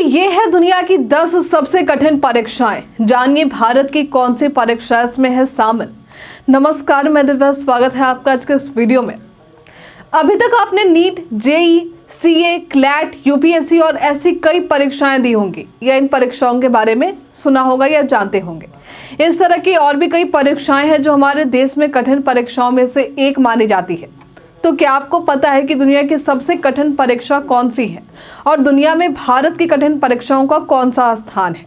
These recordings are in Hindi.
ये है दुनिया की 10 सबसे कठिन परीक्षाएं। जानिए भारत की कौन सी परीक्षा इसमें है शामिल। नमस्कार, मैं दिव्या, स्वागत है आपका आज के इस वीडियो में। अभी तक आपने NEET, JEE, CA, CLAT, UPSC और ऐसी कई परीक्षाएं दी होंगी या इन परीक्षाओं के बारे में सुना होगा या जानते होंगे। इस तरह की और भी कई परीक्षाएं हैं जो हमारे देश में कठिन परीक्षाओं में से एक मानी जाती है। तो क्या आपको पता है कि दुनिया की सबसे कठिन परीक्षा कौन सी है और दुनिया में भारत की कठिन परीक्षाओं का कौन सा स्थान है?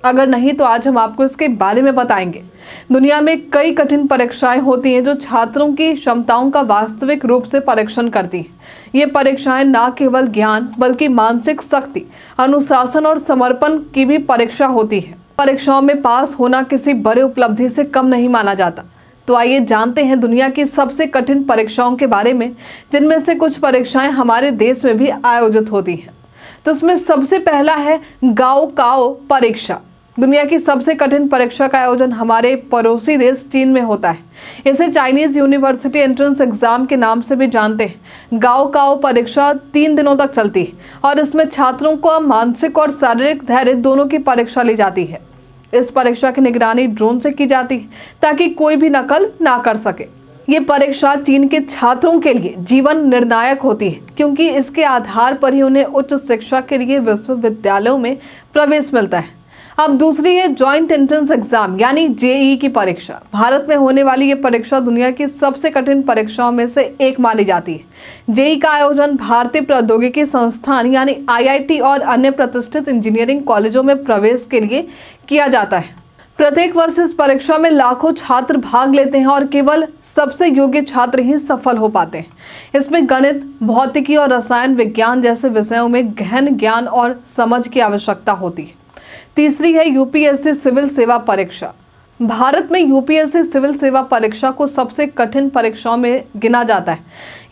अगर नहीं तो आज हम आपको इसके बारे में बताएंगे। दुनिया में कई कठिन परीक्षाएं होती हैं जो छात्रों की क्षमताओं का वास्तविक रूप से परीक्षण करती हैं। ये परीक्षाएं न केवल ज्ञान बल्कि मानसिक शक्ति, अनुशासन और समर्पण की भी परीक्षा होती है। परीक्षाओं में पास होना किसी बड़े उपलब्धि से कम नहीं माना जाता। तो आइए जानते हैं दुनिया की सबसे कठिन परीक्षाओं के बारे में, जिनमें से कुछ परीक्षाएं हमारे देश में भी आयोजित होती हैं। तो इसमें सबसे पहला है गाओकाओ परीक्षा। दुनिया की सबसे कठिन परीक्षा का आयोजन हमारे पड़ोसी देश चीन में होता है। इसे चाइनीज यूनिवर्सिटी एंट्रेंस एग्जाम के नाम से भी जानते हैं। गाओकाओ परीक्षा 3 दिनों तक चलती है और इसमें छात्रों को मानसिक और शारीरिक धैर्य दोनों की परीक्षा ली जाती है। इस परीक्षा की निगरानी ड्रोन से की जाती है ताकि कोई भी नकल ना कर सके। ये परीक्षा चीन के छात्रों के लिए जीवन निर्णायक होती है, क्योंकि इसके आधार पर ही उन्हें उच्च शिक्षा के लिए विश्वविद्यालयों में प्रवेश मिलता है। अब दूसरी है जॉइंट एंट्रेंस एग्जाम यानी जेईई की परीक्षा। भारत में होने वाली ये परीक्षा दुनिया की सबसे कठिन परीक्षाओं में से एक मानी जाती है। जेईई का आयोजन भारतीय प्रौद्योगिकी संस्थान यानी आईआईटी और अन्य प्रतिष्ठित इंजीनियरिंग कॉलेजों में प्रवेश के लिए किया जाता है। प्रत्येक वर्ष इस परीक्षा में लाखों छात्र भाग लेते हैं और केवल सबसे योग्य छात्र ही सफल हो पाते हैं। इसमें गणित, भौतिकी और रसायन विज्ञान जैसे विषयों में गहन ज्ञान और समझ की आवश्यकता होती है। तीसरी है यूपीएससी सिविल सेवा परीक्षा। भारत में यूपीएससी सिविल सेवा परीक्षा को सबसे कठिन परीक्षाओं में गिना जाता है।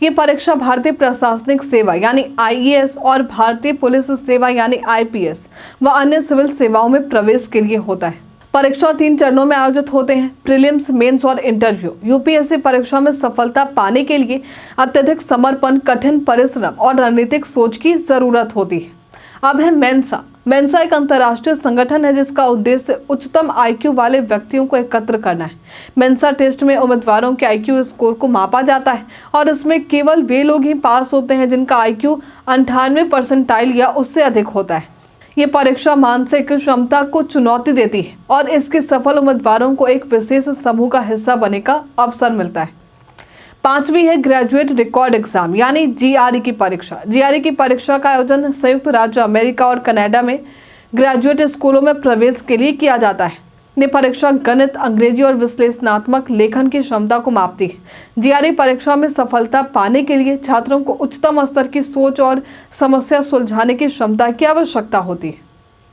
ये परीक्षा भारतीय प्रशासनिक सेवा यानी आईएएस और भारतीय पुलिस सेवा यानी आईपीएस व अन्य सिविल सेवाओं में प्रवेश के लिए होता है। परीक्षा 3 चरणों में आयोजित होते हैं, प्रीलिम्स, मेंस और इंटरव्यू। यूपीएससी परीक्षा में सफलता पाने के लिए अत्यधिक समर्पण, कठिन परिश्रम और रणनीतिक सोच की जरूरत होती है। अब है मेंसा। मेंसा एक अंतर्राष्ट्रीय संगठन है जिसका उद्देश्य उच्चतम आईक्यू वाले व्यक्तियों को एकत्र करना है। मेंसा टेस्ट में उम्मीदवारों के आईक्यू स्कोर को मापा जाता है और इसमें केवल वे लोग ही पास होते हैं जिनका आईक्यू 98 परसेंटाइल या उससे अधिक होता है। ये परीक्षा मानसिक क्षमता को चुनौती देती है और इसके सफल उम्मीदवारों को एक विशेष समूह का हिस्सा बनने का अवसर मिलता है। 5वीं है ग्रेजुएट रिकॉर्ड एग्जाम यानी जीआरई की परीक्षा। जीआरई की परीक्षा का आयोजन संयुक्त राज्य अमेरिका और कनाडा में ग्रेजुएट स्कूलों में प्रवेश के लिए किया जाता है। ये परीक्षा गणित, अंग्रेजी और विश्लेषणात्मक लेखन की क्षमता को मापती है। जीआरई परीक्षा में सफलता पाने के लिए छात्रों को उच्चतम स्तर की सोच और समस्या सुलझाने की क्षमता की आवश्यकता होती है।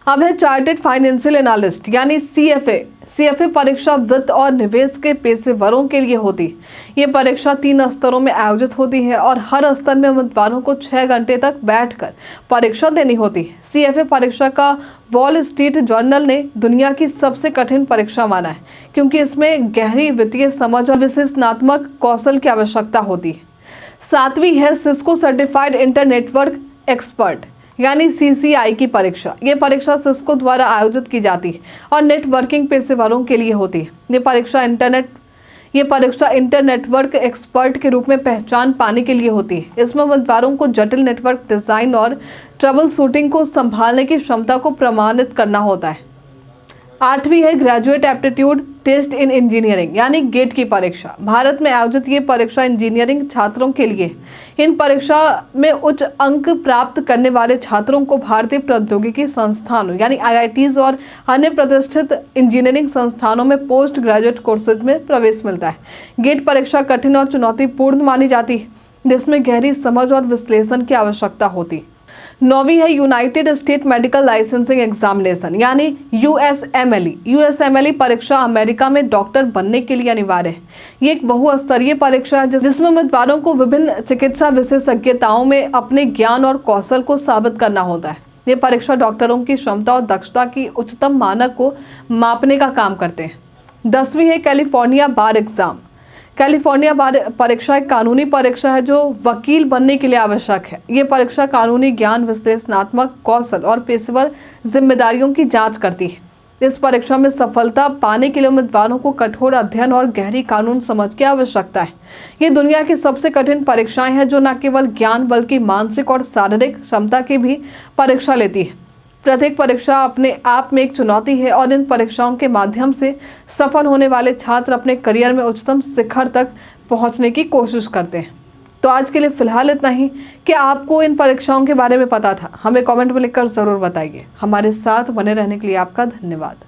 अब है चार्टेड फाइनेंशियल एनालिस्ट यानी सीएफए। सीएफए परीक्षा वित्त और निवेश के पेशेवरों के लिए होती है। ये परीक्षा 3 स्तरों में आयोजित होती है और हर स्तर में उम्मीदवारों को 6 घंटे तक बैठकर परीक्षा देनी होती है। सीएफए परीक्षा का वॉल स्ट्रीट जर्नल ने दुनिया की सबसे कठिन परीक्षा माना है, क्योंकि इसमें गहरी वित्तीय समझ और विश्लेषणात्मक कौशल की आवश्यकता होती है। 7वीं है सिस्को सर्टिफाइड इंटरनेटवर्क एक्सपर्ट यानी सीसीआई की परीक्षा। ये परीक्षा सिस्को द्वारा आयोजित की जाती है और नेटवर्किंग पेशेवरों के लिए होती है। ये परीक्षा इंटरनेटवर्क एक्सपर्ट के रूप में पहचान पाने के लिए होती है। इसमें उम्मीदवारों को जटिल नेटवर्क डिजाइन और ट्रबल शूटिंग को संभालने की क्षमता को प्रमाणित करना होता है। 8वीं है graduate aptitude test in engineering यानी गेट की परीक्षा। भारत में आयोजित ये परीक्षा इंजीनियरिंग छात्रों के लिए। इन परीक्षा में उच्च अंक प्राप्त करने वाले छात्रों को भारतीय प्रौद्योगिकी संस्थानों यानी आईआईटीज और अन्य प्रतिष्ठित इंजीनियरिंग संस्थानों में पोस्ट ग्रेजुएट कोर्सेज में प्रवेश मिलता है। गेट परीक्षा कठिन और चुनौतीपूर्ण मानी जाती है, जिसमें गहरी समझ और विश्लेषण की आवश्यकता होती है। 9वीं है United state medical licensing examination यानी यूएसएमएलई। यूएसएमएलई परीक्षा अमेरिका में डॉक्टर बनने के लिए अनिवार्य है। ये एक बहुस्तरीय परीक्षा है जिसमें उम्मीदवारों को विभिन्न चिकित्सा विशेषज्ञताओं में अपने ज्ञान और कौशल को साबित करना होता है। ये परीक्षा डॉक्टरों की क्षमता और दक्षता की उच्चतम मानक को मापने का काम करते हैं। 10वीं है कैलिफोर्निया बार एग्जाम। कैलिफोर्निया परीक्षा एक कानूनी परीक्षा है जो वकील बनने के लिए आवश्यक है। ये परीक्षा कानूनी ज्ञान, विश्लेषणात्मक कौशल और पेशेवर जिम्मेदारियों की जांच करती है। इस परीक्षा में सफलता पाने के लिए उम्मीदवारों को कठोर अध्ययन और गहरी कानून समझ की आवश्यकता है। ये दुनिया की सबसे कठिन परीक्षाएं हैं जो न केवल ज्ञान बल्कि मानसिक और शारीरिक क्षमता की भी परीक्षा लेती है। प्रत्येक परीक्षा अपने आप में एक चुनौती है और इन परीक्षाओं के माध्यम से सफल होने वाले छात्र अपने करियर में उच्चतम शिखर तक पहुंचने की कोशिश करते हैं। तो आज के लिए फिलहाल इतना ही। क्या आपको इन परीक्षाओं के बारे में पता था? हमें कमेंट में लिखकर ज़रूर बताइए। हमारे साथ बने रहने के लिए आपका धन्यवाद।